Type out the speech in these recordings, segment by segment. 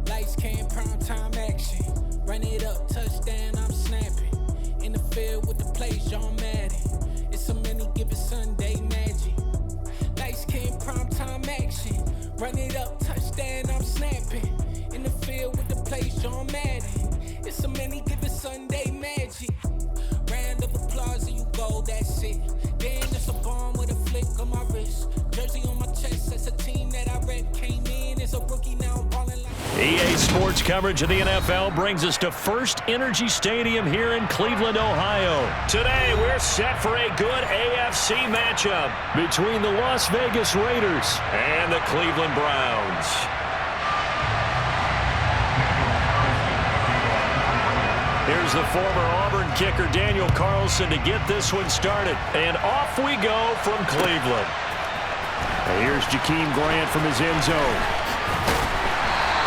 Lights came, prime time action. Run it up, touchdown, I'm snapping. In the field with the plays, John Madden. It's a many given Sunday magic. Lights came, prime time action. Run it up, touchdown, I'm snapping. In the field with the plays, John Madden. It's a many given Sunday magic. Round of applause and you go, that's it. Then it's a bomb with a flick on my wrist. Jersey on my chest, that's a team that I rep. Came in as a rookie, now I'm balling like EA Sports coverage of the NFL brings us to First Energy Stadium here in Cleveland, Ohio. Today, we're set for a good AFC matchup between the Las Vegas Raiders and the Cleveland Browns. Here's the former Auburn kicker Daniel Carlson to get this one started. And off we go from Cleveland. And here's Jakeem Grant from his end zone.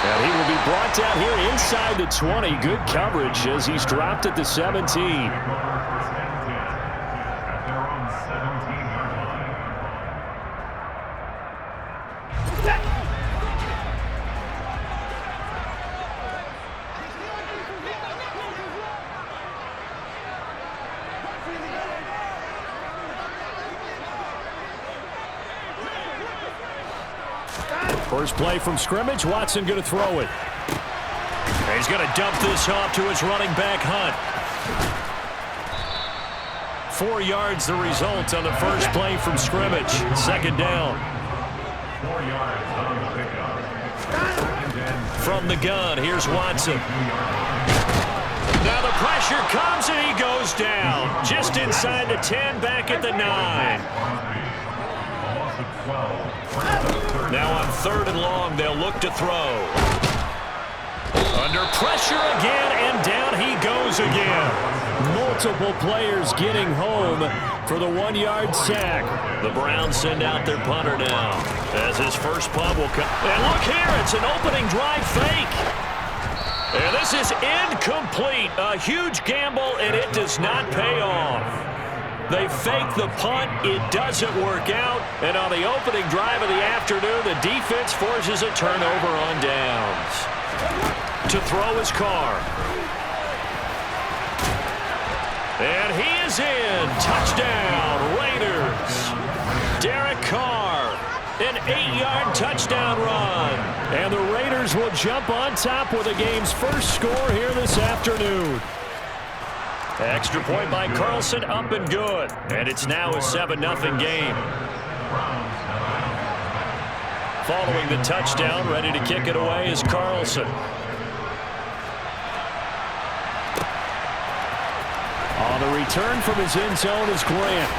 And he will be brought down here inside the 20. Good coverage as he's dropped at the 17. First play from scrimmage, Watson going to throw it. And he's going to dump this off to his running back, Hunt. 4 yards the result on the first play from scrimmage. Second down. 4 yards on the pickup. From the gun, here's Watson. Now the pressure comes and he goes down. Just inside the 10, back at the 9. Now on 3rd and long, they'll look to throw. Under pressure again, and down he goes again. Multiple players getting home for the 1-yard sack. The Browns send out their punter now as his first punt will come. And look here, it's an opening drive fake. And this is incomplete. A huge gamble, and it does not pay off. They fake the punt. It doesn't work out. And on the opening drive of the afternoon, the defense forces a turnover on downs. To throw his Carr. And he is in. Touchdown, Raiders. Derek Carr, an 8-yard touchdown run. And the Raiders will jump on top with the game's first score here this afternoon. Extra point by Carlson, up and good. And it's now a 7-0 game. Following the touchdown, ready to kick it away is Carlson. On the return from his end zone is Grant.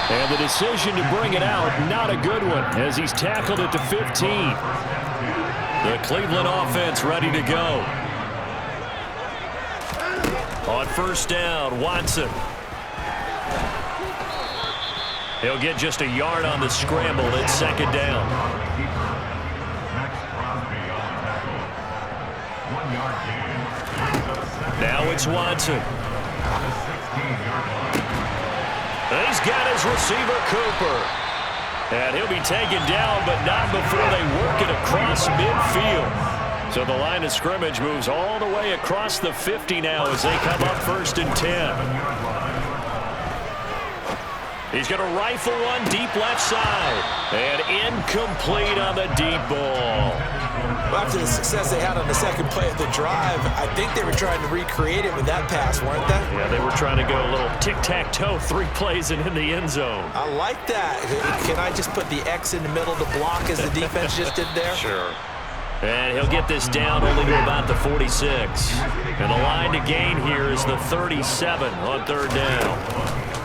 And the decision to bring it out, not a good one, as he's tackled at the 15. The Cleveland offense ready to go. On first down, Watson. He'll get just a yard on the scramble at second down. Now it's Watson. He's got his receiver, Cooper. And he'll be taken down, but not before they work it across midfield. So the line of scrimmage moves all the way across the 50 now as they come up 1st and 10. He's going to rifle one deep left side. And incomplete on the deep ball. Well, after the success they had on the second play of the drive, I think they were trying to recreate it with that pass, weren't they? Yeah, they were trying to go a little tic-tac-toe, 3 plays and in the end zone. I like that. Can I just put the X in the middle to block as the defense just did there? Sure. And he'll get this down only to about the 46. And the line to gain here is the 37 on 3rd down.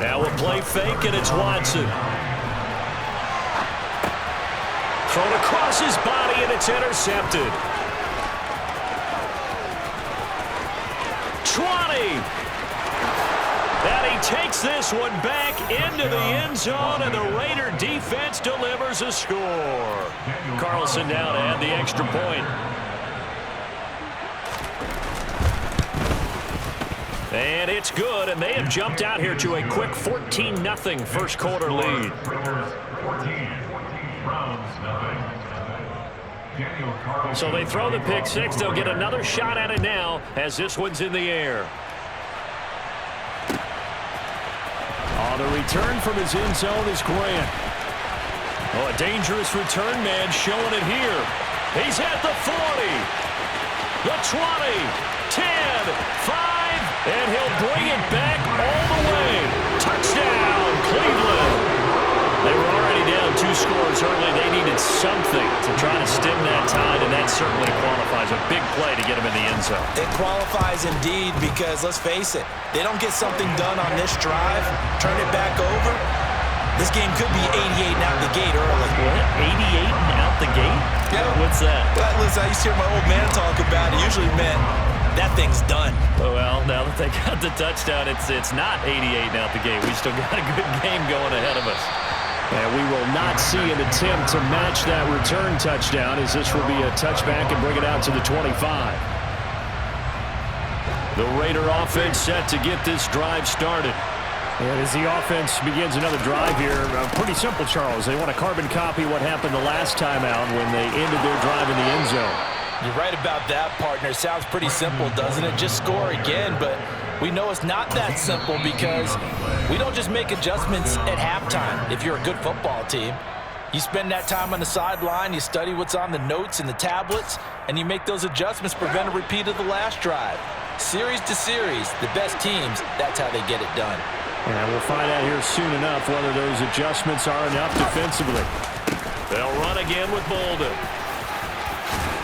Now a play fake, and it's Watson. Thrown across his body, and it's intercepted. 20. And he takes this one back into the end zone, and the Raider defense delivers a score. Carlson now to add the extra point. And it's good, and they have jumped out here to a quick 14-0 first quarter lead. So they throw the pick six. They'll get another shot at it now as this one's in the air. Oh, the return from his end zone is Grant. Oh, a dangerous return man showing it here. He's at the 40, the 20, 10, 5, and he'll bring it back all the way. Touchdown, Cleveland. They were already down 2 scores early. They needed something to try to stem that tide, and that certainly qualifies. A big play to get them in the end zone. It qualifies indeed because, let's face it, they don't get something done on this drive, turn it back over, this game could be 88 and out the gate early. What? 88 and out the gate? Yeah. What's that? Well, listen, I used to hear my old man talk about it. Usually meant that thing's done. Well, now that they got the touchdown, it's not 88 and out the gate. We still got a good game going ahead of us. And we will not see an attempt to match that return touchdown, as this will be a touchback and bring it out to the 25. The Raider offense set to get this drive started. And as the offense begins another drive here, pretty simple, Charles. They want to carbon copy what happened the last time out when they ended their drive in the end zone. You're right about that, partner. Sounds pretty simple, doesn't it? Just score again, but we know it's not that simple because we don't just make adjustments at halftime if you're a good football team. You spend that time on the sideline, you study what's on the notes and the tablets, and you make those adjustments to prevent a repeat of the last drive. Series to series, the best teams, that's how they get it done. And we'll find out here soon enough whether those adjustments are enough defensively. They'll run again with Bolden.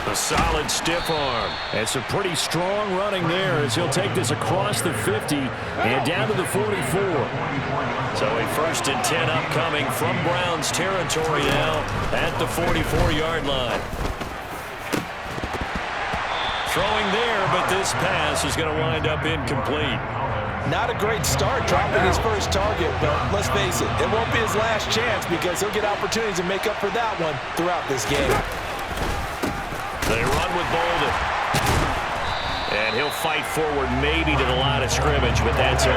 A solid stiff arm. It's a pretty strong running there as he'll take this across the 50 and down to the 44. So a 1st and 10 upcoming from Browns territory now at the 44-yard line. Throwing there, but this pass is going to wind up incomplete. Not a great start dropping his first target, but let's face it, it won't be his last chance because he'll get opportunities to make up for that one throughout this game. They run with Bolden. And he'll fight forward maybe to the line of scrimmage, but that's all.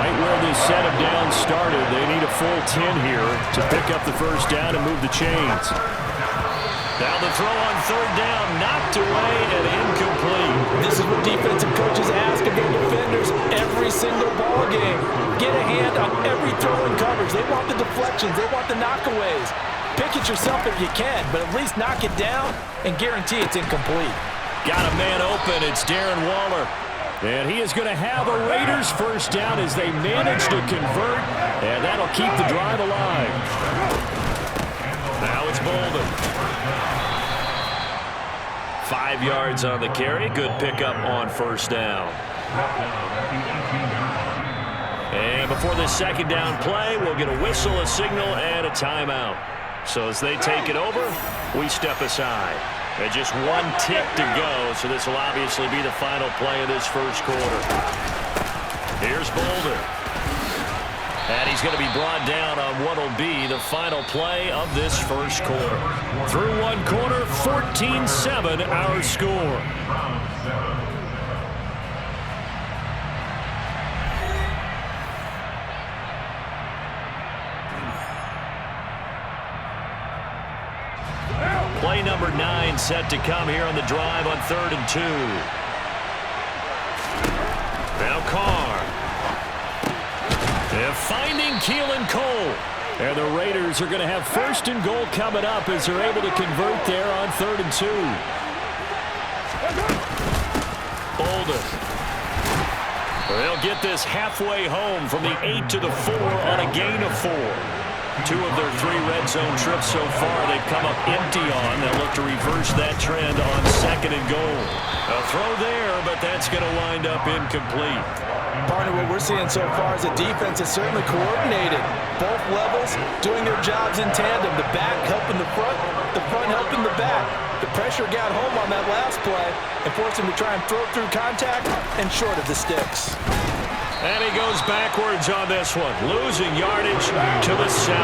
Right where this set of downs started, they need a full 10 here to pick up the first down and move the chains. Now the throw on 3rd down, knocked away and incomplete. This is what defensive coaches ask of their defenders every single ball game. Get a hand on every throw in coverage. They want the deflections. They want the knockaways. Pick it yourself if you can, but at least knock it down and guarantee it's incomplete. Got a man open. It's Darren Waller. And he is going to have a Raiders first down as they manage to convert, and that'll keep the drive alive. Now it's Bolden. 5 yards on the carry. Good pickup on 1st down. And before the 2nd down play, we'll get a whistle, a signal, and a timeout. So as they take it over, we step aside. And just 1 tick to go, so this will obviously be the final play of this first quarter. Here's Bolden. And he's going to be brought down on what will be the final play of this first quarter. Through 1 quarter, 14-7 our score. Play number 9 set to come here on the drive on 3rd and 2. Now Carr. They're finding Keelan Cole. And the Raiders are going to have 1st and goal coming up as they're able to convert there on 3rd and 2. Bolden. They'll get this halfway home from the 8 to the 4 on a gain of 4. 2 of their 3 red zone trips so far they've come up empty on. They'll look to reverse that trend on 2nd and goal. A throw there, but that's going to wind up incomplete. Partner, what we're seeing so far is the defense is certainly coordinated. Both levels doing their jobs in tandem. The back helping the front helping the back. The pressure got home on that last play and forced him to try and throw through contact and short of the sticks. And he goes backwards on this one, losing yardage to the 7.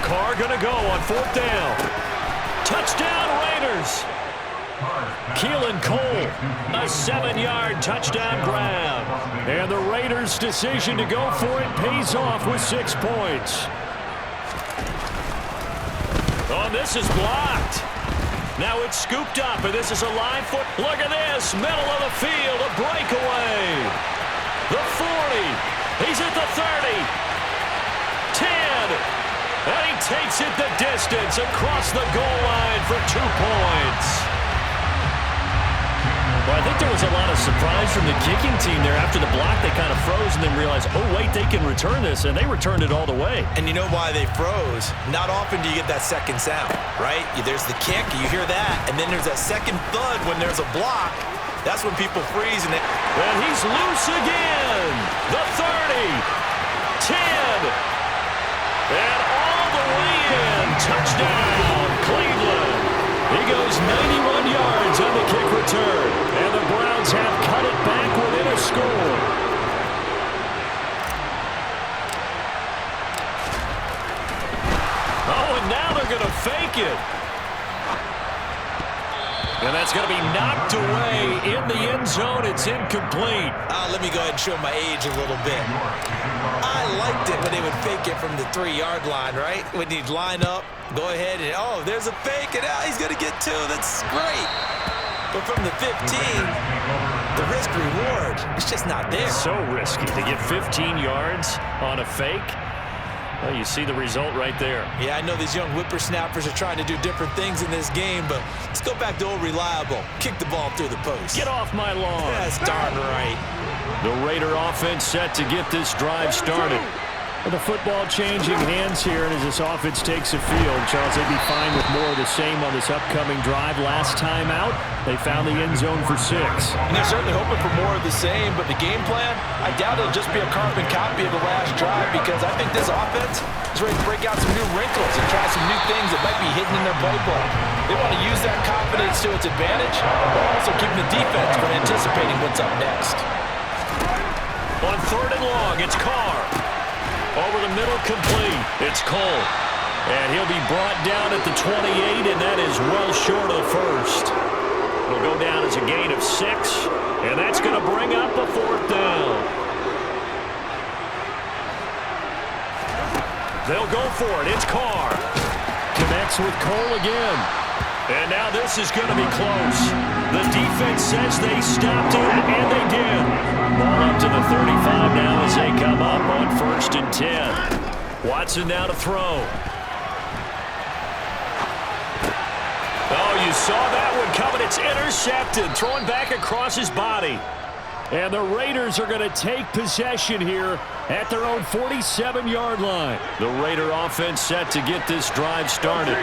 Carr going to go on 4th down. Touchdown, Raiders. Keelan Cole, a 7-yard touchdown grab. And the Raiders' decision to go for it pays off with 6 points. Oh, this is blocked. Now it's scooped up, and this is a live foot. Look at this, middle of the field, a breakaway. The 40, he's at the 30, 10, and he takes it the distance across the goal line for 2 points. Well, I think there was a lot of surprise from the kicking team there. After the block, they kind of froze and then realized, oh, wait, they can return this, and they returned it all the way. And you know why they froze? Not often do you get that second sound, right? There's the kick, you hear that, and then there's that second thud when there's a block. That's when people freeze. And he's loose again. The 30, 10, and all the way in. Touchdown, Cleveland. He goes 91 yards on the kick return. And the Browns have cut it back within a score. Oh, and now they're going to fake it. And that's going to be knocked away in the end zone. It's incomplete. Let me go ahead and show my age a little bit. I liked it when they would fake it from the 3-yard line, right? When he'd line up, go ahead, and oh, there's a fake, and he's going to get 2. That's great. But from the 15, the risk-reward, it's just not there. So risky to get 15 yards on a fake. Well, you see the result right there. Yeah, I know these young whippersnappers are trying to do different things in this game, but let's go back to old reliable. Kick the ball through the post. Get off my lawn. That's darn right. The Raider offense set to get this drive started. The football changing hands here, and as this offense takes the field, Charles, they'd be fine with more of the same on this upcoming drive. Last time out, they found the end zone for 6. And they're certainly hoping for more of the same, but the game plan, I doubt it'll just be a carbon copy of the last drive, because I think this offense is ready to break out some new wrinkles and try some new things that might be hidden in their playbook. They want to use that confidence to its advantage, but also keeping the defense from anticipating what's up next. On 3rd and long, it's Carr. Over the middle, complete. It's Cole. And he'll be brought down at the 28, and that is well short of the first. It'll go down as a gain of 6, and that's going to bring up a 4th down. They'll go for it. It's Carr. Connects with Cole again. And now this is going to be close. The defense says they stopped it, and they did. Ball up to the 35 now as they come up on 1st and 10. Watson now to throw. Oh, you saw that one coming. It's intercepted. Thrown back across his body. And the Raiders are going to take possession here at their own 47-yard line. The Raider offense set to get this drive started.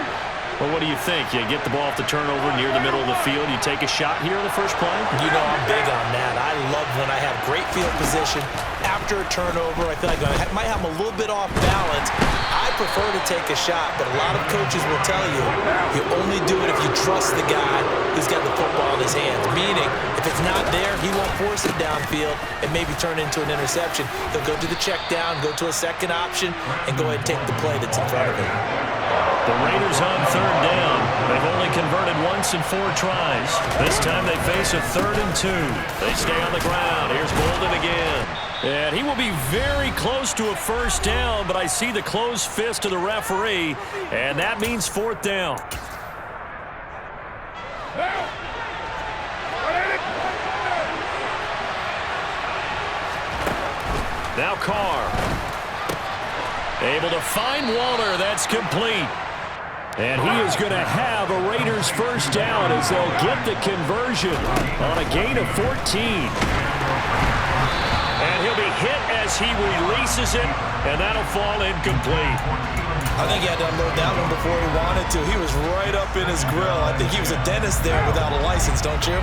Well, what do you think? You get the ball off the turnover near the middle of the field. You take a shot here in the first play? You know I'm big on that. I love when I have great field position. After a turnover, I feel like I might have them a little bit off balance. I prefer to take a shot, but a lot of coaches will tell you you only do it if you trust the guy who's got the football in his hands. Meaning, if it's not there, he won't force it downfield and maybe turn into an interception. He'll go to the check down, go to a second option, and go ahead and take the play that's in front of him. The Raiders on 3rd down. They've only converted once in 4 tries. This time they face a 3rd and 2. They stay on the ground. Here's Bolden again. And he will be very close to a 1st down, but I see the closed fist of the referee, and that means 4th down. Now Carr. Able to find Waller. That's complete. And he is going to have a Raiders 1st down as they'll get the conversion on a gain of 14. And he'll be hit as he releases it, and that'll fall incomplete. I think he had to unload that one before he wanted to. He was right up in his grill. I think he was a dentist there without a license, don't you?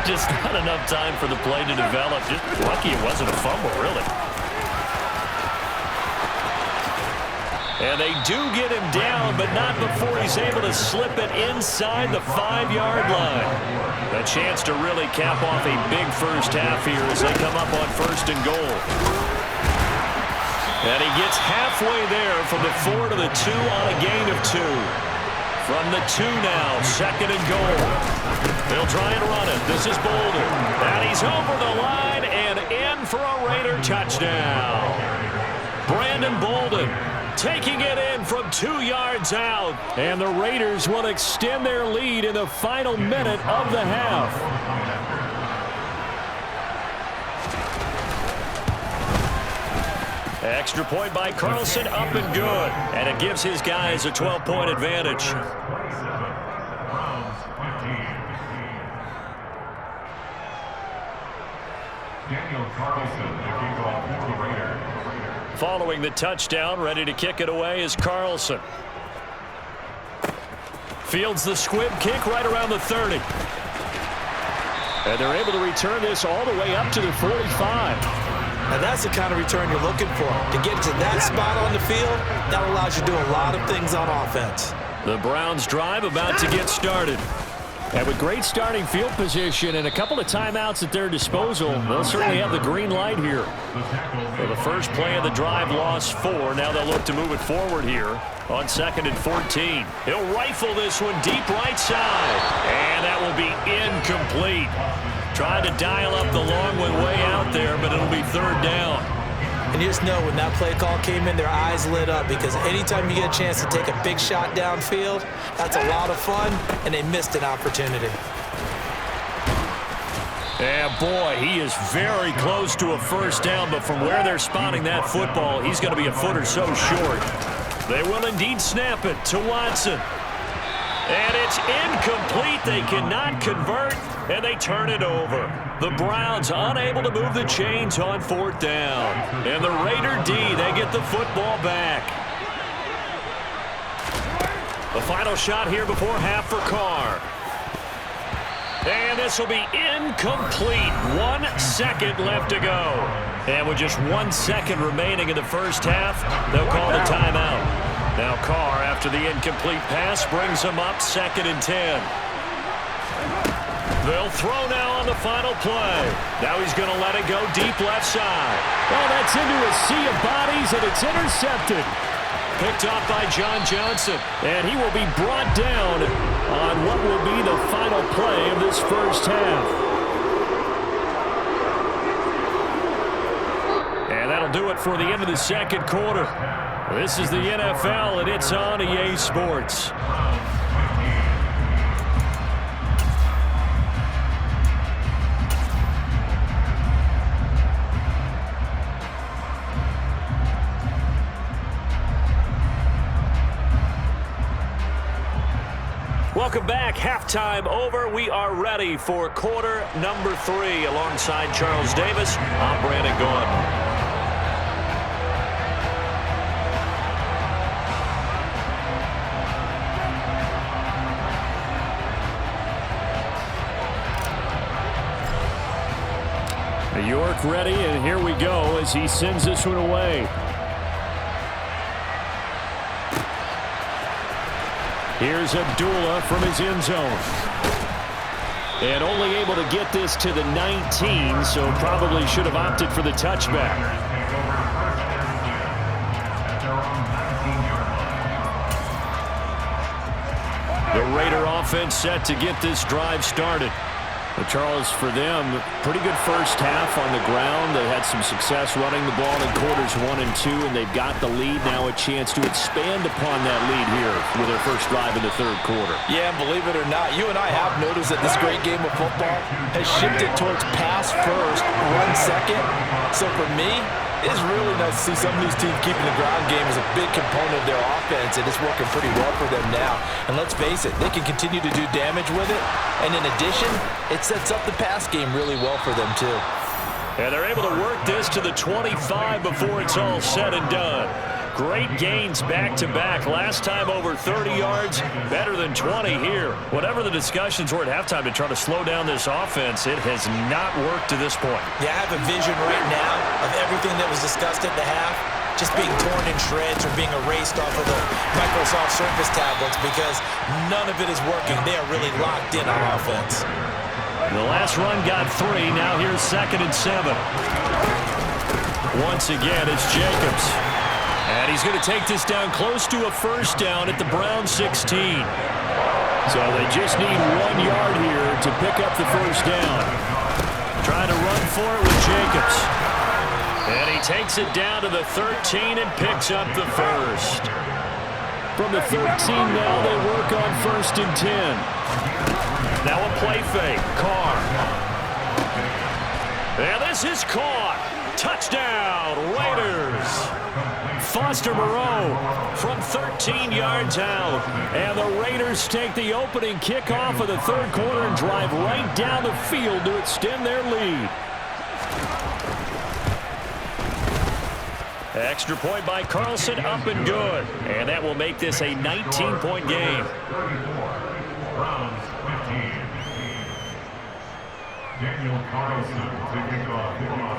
Just not enough time for the play to develop. Just lucky it wasn't a fumble, really. And they do get him down, but not before he's able to slip it inside the 5-yard line. A chance to really cap off a big first half here as they come up on 1st and goal. And he gets halfway there from the 4 to the 2 on a gain of 2. From the 2 now, 2nd and goal. They'll try and run it. This is Bolden. And he's over the line and in for a Raider touchdown. Brandon Bolden taking it in from 2 yards out. And the Raiders will extend their lead in the final minute of the half. Extra point by Carlson, up and good. And it gives his guys a 12-point advantage. Following the touchdown, ready to kick it away is Carlson. Fields the squib kick right around the 30. And they're able to return this all the way up to the 45. Now that's the kind of return you're looking for. To get to that spot on the field, that allows you to do a lot of things on offense. The Browns drive about to get started. And with great starting field position and a couple of timeouts at their disposal, they'll certainly have the green light here. So the first play of the drive lost 4. Now they'll look to move it forward here on 2nd and 14. He'll rifle this one deep right side. And that will be incomplete. Trying to dial up the long one way out there, but it'll be 3rd down. And you just know when that play call came in, their eyes lit up, because anytime you get a chance to take a big shot downfield, that's a lot of fun, and they missed an opportunity. Yeah, boy, he is very close to a 1st down, but from where they're spotting that football, he's going to be a foot or so short. They will indeed snap it to Watson. And it's incomplete. They cannot convert, and they turn it over. The Browns unable to move the chains on 4th down. And the Raider D, they get the football back. The final shot here before half for Carr. And this will be incomplete. 1 second left to go. And with just 1 second remaining in the first half, they'll call the timeout. Now Carr, after the incomplete pass, brings him up 2nd and 10. They'll throw now on the final play. Now he's going to let it go deep left side. Well, that's into a sea of bodies, and it's intercepted. Picked off by John Johnson. And he will be brought down on what will be the final play of this first half. And that'll do it for the end of the 2nd quarter. This is the NFL, and it's on EA Sports. Welcome back. Halftime over. We are ready for quarter number 3. Alongside Charles Davis, I'm Brandon Gaudin. York ready, and here we go as he sends this one away. Here's Abdullah from his end zone. And only able to get this to the 19, so probably should have opted for the touchback. The Raider offense set to get this drive started. But Charles, for them, pretty good first half on the ground. They had some success running the ball in quarters 1 and 2, and they've got the lead. Now a chance to expand upon that lead here with their first drive in the 3rd quarter. Yeah, and believe it or not, you and I have noticed that this great game of football has shifted towards pass first, run second. So for me, it is really nice to see some of these teams keeping the ground game as a big component of their offense, and it's working pretty well for them now. And let's face it, they can continue to do damage with it. And in addition, it sets up the pass game really well for them too. And they're able to work this to the 25 before it's all said and done. Great gains back-to-back. Last time over 30 yards, better than 20 here. Whatever the discussions were at halftime to try to slow down this offense, it has not worked to this point. Yeah, I have a vision right now of everything that was discussed at the half just being torn in shreds or being erased off of the Microsoft Surface tablets, because none of it is working. They are really locked in on offense. The last run got 3. Now here's 2nd and 7. Once again, it's Jacobs. And he's going to take this down close to a first down at the Browns 16. So they just need 1 yard here to pick up the first down. Trying to run for it with Jacobs. And he takes it down to the 13 and picks up the first. From the 13 now, they work on 1st and 10. Now a play fake. Carr. And this is caught. Touchdown, Raiders. Foster Moreau from 13 yards out. And the Raiders take the opening kickoff of the third quarter and drive right down the field to extend their lead. Extra point by Carlson, up and good. And that will make this a 19-point game. Browns 15.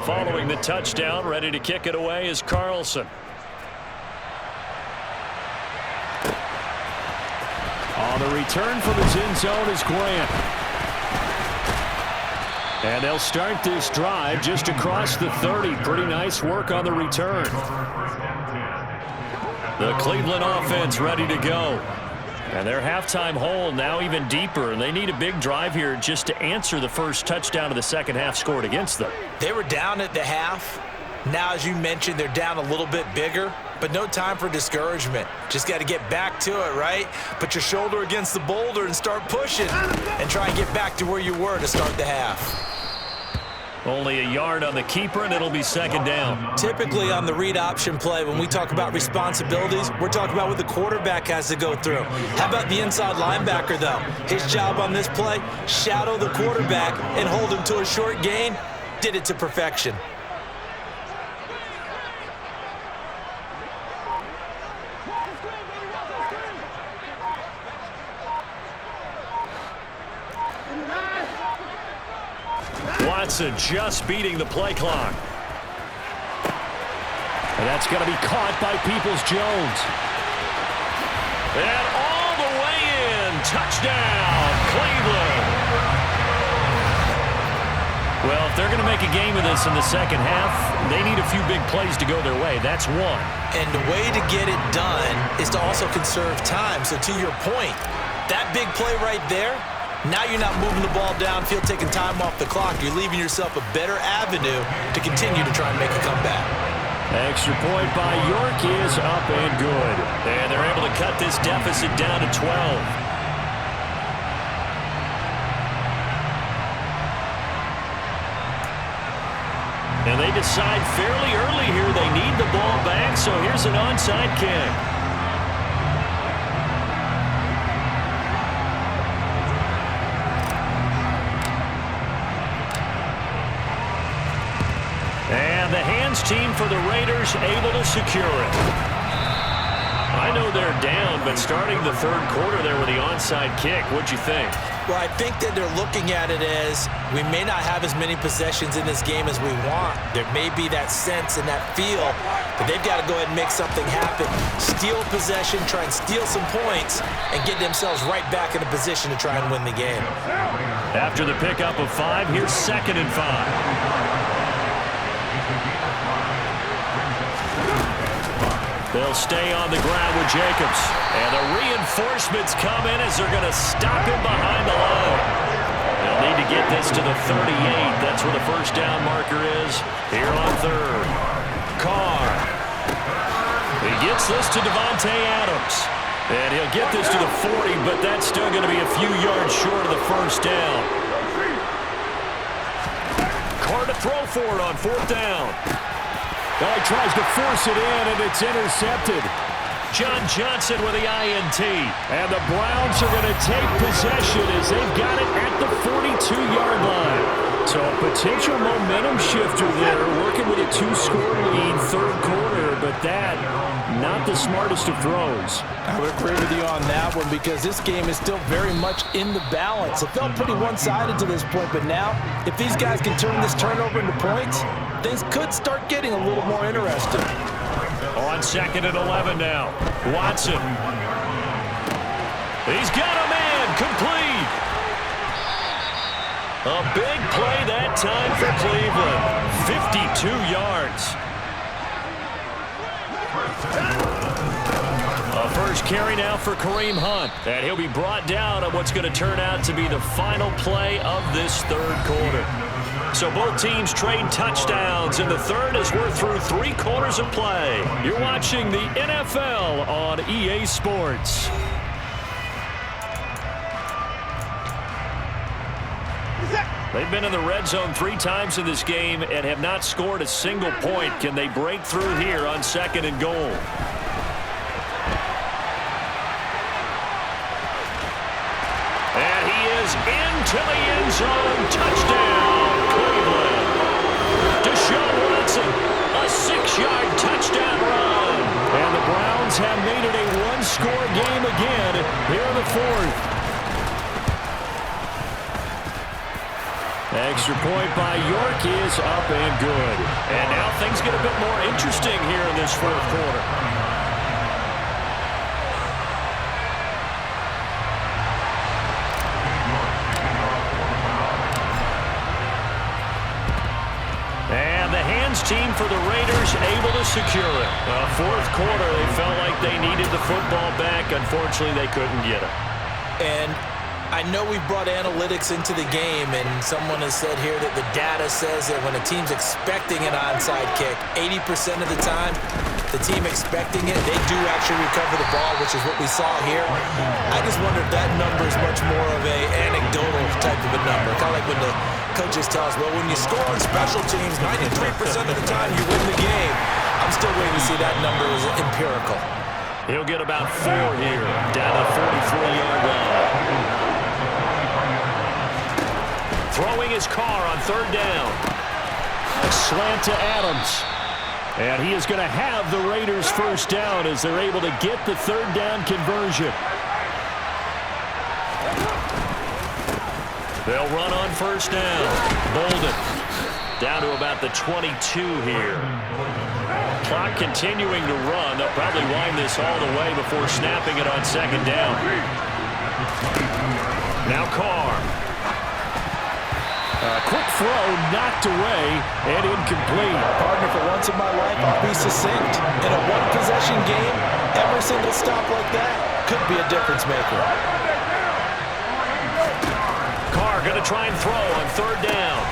Following the touchdown, ready to kick it away is Carlson. On the return from his end zone is Grant. And they'll start this drive just across the 30. Pretty nice work on the return. The Cleveland offense ready to go. And their halftime hole now even deeper, and they need a big drive here just to answer the first touchdown of the second half scored against them. They were down at the half. Now, as you mentioned, they're down a little bit bigger, but no time for discouragement. Just got to get back to it, right? Put your shoulder against the boulder and start pushing and try and get back to where you were to start the half. Only a yard on the keeper, and it'll be second down. Typically on the read option play, when we talk about responsibilities, we're talking about what the quarterback has to go through. How about the inside linebacker, though? His job on this play, shadow the quarterback and hold him to a short gain. Did it to perfection. Watson just beating the play clock. And that's going to be caught by Peoples-Jones. And all the way in. Touchdown, Cleveland. Well, if they're going to make a game of this in the second half, they need a few big plays to go their way. That's one. And the way to get it done is to also conserve time. So to your point, that big play right there, now you're not moving the ball downfield, taking time off the clock. You're leaving yourself a better avenue to continue to try and make a comeback. Extra point by York is up and good. And they're able to cut this deficit down to 12. And they decide fairly early here they need the ball back, so here's an onside kick. And the hands team for the Raiders able to secure it. I know they're down, but starting the third quarter there with the onside kick, what'd you think? Well, I think that they're looking at it as we may not have as many possessions in this game as we want. There may be that sense and that feel, but they've got to go ahead and make something happen. Steal possession, try and steal some points, and get themselves right back in a position to try and win the game. After the pickup of 5, here's 2nd and 5. They'll stay on the ground with Jacobs. And the reinforcements come in as they're going to stop him behind the line. They'll need to get this to the 38. That's where the first down marker is here on third. Carr. He gets this to Devontae Adams. And he'll get this to the 40, but that's still going to be a few yards short of the first down. Carr to throw for it on 4th down. Well, he tries to force it in, and it's intercepted. John Johnson with the INT. And the Browns are going to take possession as they've got it at the 42-yard line. So a potential momentum shifter there, working with a 2-score lead, third quarter, but that, not the smartest of throws. I would agree with you on that one because this game is still very much in the balance. It felt pretty one-sided to this point, but now, if these guys can turn this turnover into points, things could start getting a little more interesting. On 2nd and 11 now. Watson. He's got a man complete. A big play that time for Cleveland. 52 yards. carry now for Kareem Hunt. And he'll be brought down on what's going to turn out to be the final play of this third quarter. So both teams trade touchdowns in the third as we're through 3 quarters of play. You're watching the NFL on EA Sports. They've been in the red zone 3 times in this game and have not scored a single point. Can they break through here on 2nd and goal? And he is into the end zone. Touchdown, Cleveland. Deshaun Watson, a 6-yard touchdown run. And the Browns have made it a 1-score game again here in the 4th. Extra point by York is up and good. And now things get a bit more interesting here in this 4th quarter. And the hands team for the Raiders able to secure it. 4th quarter, they felt like they needed the football back. Unfortunately, they couldn't get it. And I know we've brought analytics into the game, and someone has said here that the data says that when a team's expecting an onside kick, 80% of the time, the team expecting it, they do actually recover the ball, which is what we saw here. I just wonder if that number is much more of a anecdotal type of a number. Kind of like when the coaches tell us, well, when you score on special teams, 93% of the time you win the game. I'm still waiting to see that number is empirical. He'll get about 4 here, down to the 44-yard line. Throwing his car on 3rd down. A slant to Adams. And he is going to have the Raiders 1st down as they're able to get the 3rd down conversion. They'll run on 1st down. Bolden down to about the 22 here. Clock continuing to run. They'll probably wind this all the way before snapping it on 2nd down. Now Carr. A quick throw knocked away and incomplete. Partner, for once in my life, I'll be succinct. In a one-possession game, every single stop like that could be a difference maker. Carr going to try and throw on 3rd down.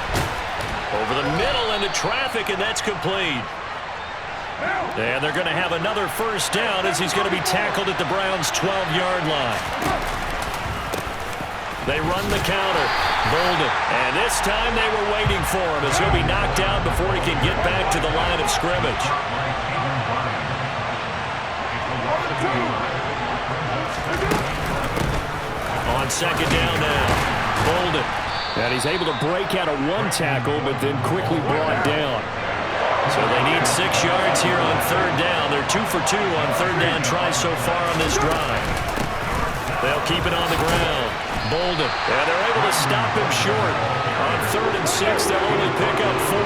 Over the middle into traffic, and that's complete. And they're going to have another 1st down as he's going to be tackled at the Browns' 12-yard line. They run the counter. Bolden. And this time they were waiting for him as he'll be knocked down before he can get back to the line of scrimmage. On 2nd down now. Bolden. And he's able to break out of 1 tackle, but then quickly brought down. So they need 6 yards here on 3rd down. They're 2 for 2 on 3rd down tries so far on this drive. They'll keep it on the ground. Bolden. And they're able to stop him short. On 3rd and 6, they'll only pick up 4.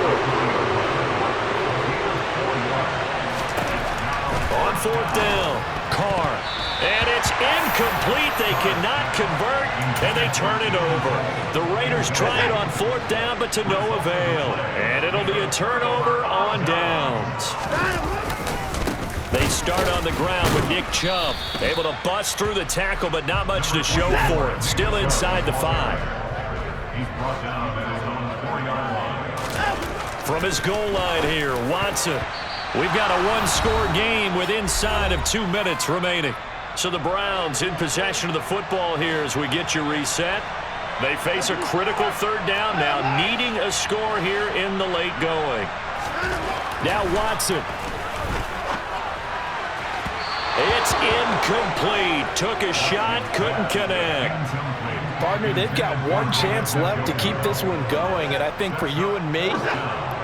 On 4th down, Carr. And it's incomplete. They cannot convert, and they turn it over. The Raiders try it on 4th down, but to no avail. And it'll be a turnover on downs. They start on the ground with Nick Chubb. Able to bust through the tackle, but not much to show for it. Still inside the 5. He's brought down at his own 4-yard line. From his goal line here, Watson. We've got a 1-score game with inside of 2 minutes remaining. So the Browns in possession of the football here as we get you reset. They face a critical 3rd down now, needing a score here in the late going. Now Watson. It's incomplete. Took a shot, couldn't connect. Partner, they've got 1 chance left to keep this one going, and I think for you and me,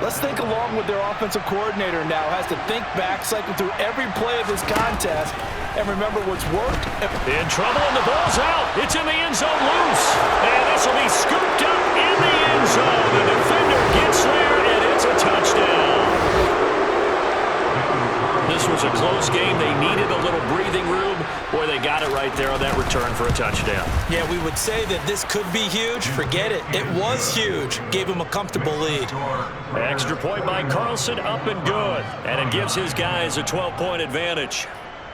let's think along with their offensive coordinator now. Has to think back, cycle through every play of this contest, and remember what's worked. In trouble, and the ball's out. It's in the end zone loose. And this will be scooped up in the end zone. The defender gets there, and it's a touchdown. This was a close game. They needed a little breathing room. Boy, they got it right there on that return for a touchdown. Yeah, we would say that this could be huge. Forget it. It was huge. Gave him a comfortable lead. Extra point by Carlson, up and good. And it gives his guys a 12-point advantage.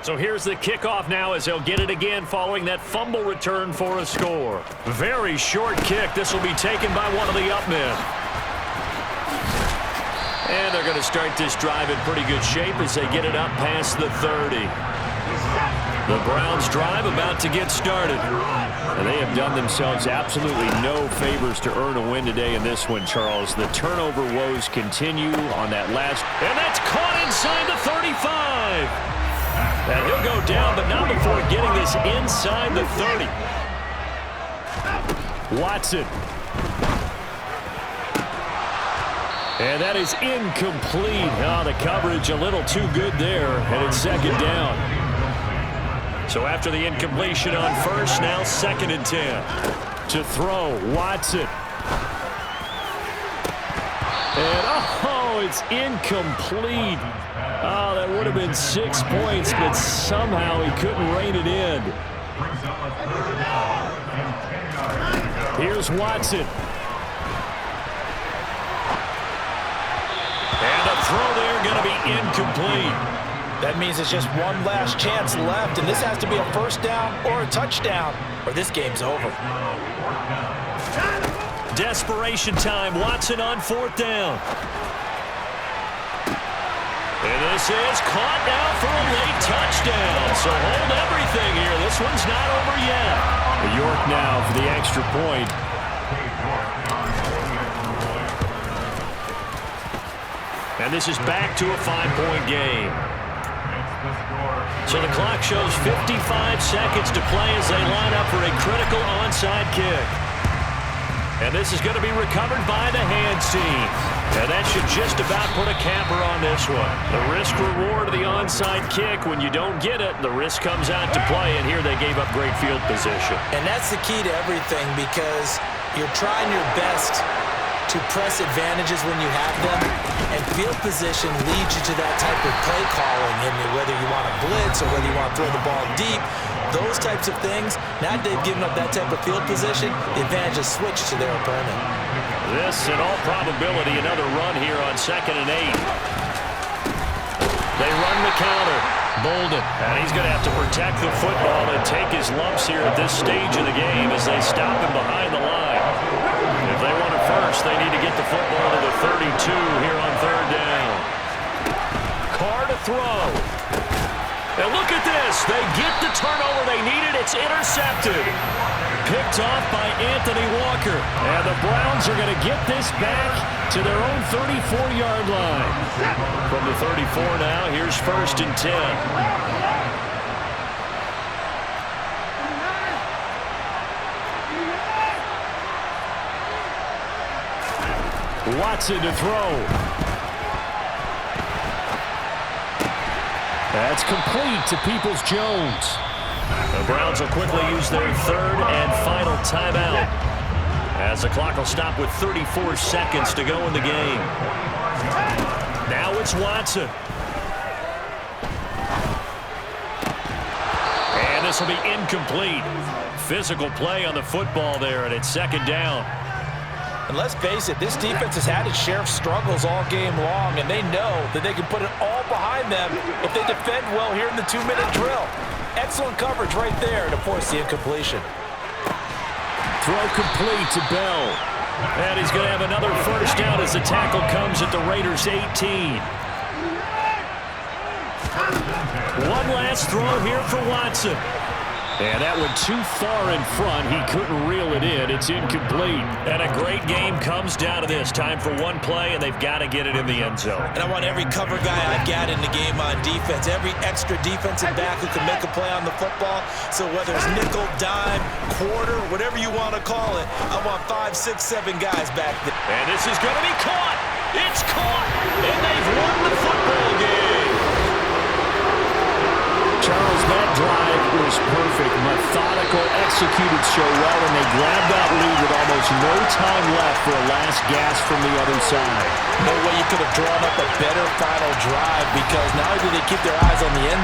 So here's the kickoff now as they'll get it again following that fumble return for a score. Very short kick. This will be taken by one of the up men. And they're going to start this drive in pretty good shape as they get it up past the 30. The Browns drive about to get started. And they have done themselves absolutely no favors to earn a win today in this one, Charles. The turnover woes continue on that last. And that's caught inside the 35. And he'll go down, but not before getting this inside the 30. Watson. And that is incomplete. Oh, the coverage a little too good there, and it's second down. So after the incompletion on first, now 2nd and 10. To throw, Watson. And, oh, it's incomplete. Oh, that would have been 6 points, but somehow he couldn't rein it in. Here's Watson. And a throw there going to be incomplete. That means it's just one last chance left, and this has to be a first down or a touchdown, or this game's over. Desperation time. Watson on 4th down. And this is caught now for a late touchdown. So hold everything here. This one's not over yet. York now for the extra point. And this is back to a 5-point game. So the clock shows 55 seconds to play as they line up for a critical onside kick. And this is going to be recovered by the hands team. And that should just about put a capper on this one. The risk-reward of the onside kick, when you don't get it, the risk comes out to play, and here they gave up great field position. And that's the key to everything, because you're trying your best to press advantages when you have them, and field position leads you to that type of play calling, and whether you want to blitz or whether you want to throw the ball deep, those types of things. Now they've given up that type of field position, the advantage is switched to their opponent. This, in all probability, another run here on 2nd and 8. They run the counter. Bolden, and he's going to have to protect the football and take his lumps here at this stage of the game as they stop him behind the line. If they want it first, they need to get the football to the 32 here on 3rd down. Carr to throw. And look at this. They get the turnover they needed. It's intercepted. Picked off by Anthony Walker. And the Browns are going to get this back to their own 34-yard line. From the 34 now, here's 1st and 10. Watson to throw. That's complete to Peoples-Jones. The Browns will quickly use their 3rd and final timeout, as the clock will stop with 34 seconds to go in the game. Now it's Watson. And this will be incomplete. Physical play on the football there, and it's 2nd down. And let's face it, this defense has had its share of struggles all game long, and they know that they can put it all behind them if they defend well here in the 2-minute drill. Excellent coverage right there to force the incompletion. Throw complete to Bell. And he's going to have another first down as the tackle comes at the Raiders' 18. One last throw here for Watson. And that went too far in front. He couldn't reel it in. It's incomplete. And a great game comes down to this. Time for one play, and they've got to get it in the end zone. And I want every cover guy I've got in the game on defense, every extra defensive back who can make a play on the football. So whether it's nickel, dime, quarter, whatever you want to call it, I want 5, 6, 7 guys back there. And this is going to be caught. It's caught. And they've won the football game. Charles, that drive was perfect. Methodical, executed so well, and they grabbed that lead with almost no time left for a last gasp from the other side. No way you could have drawn up a better final drive, because not only did they keep their eyes on the end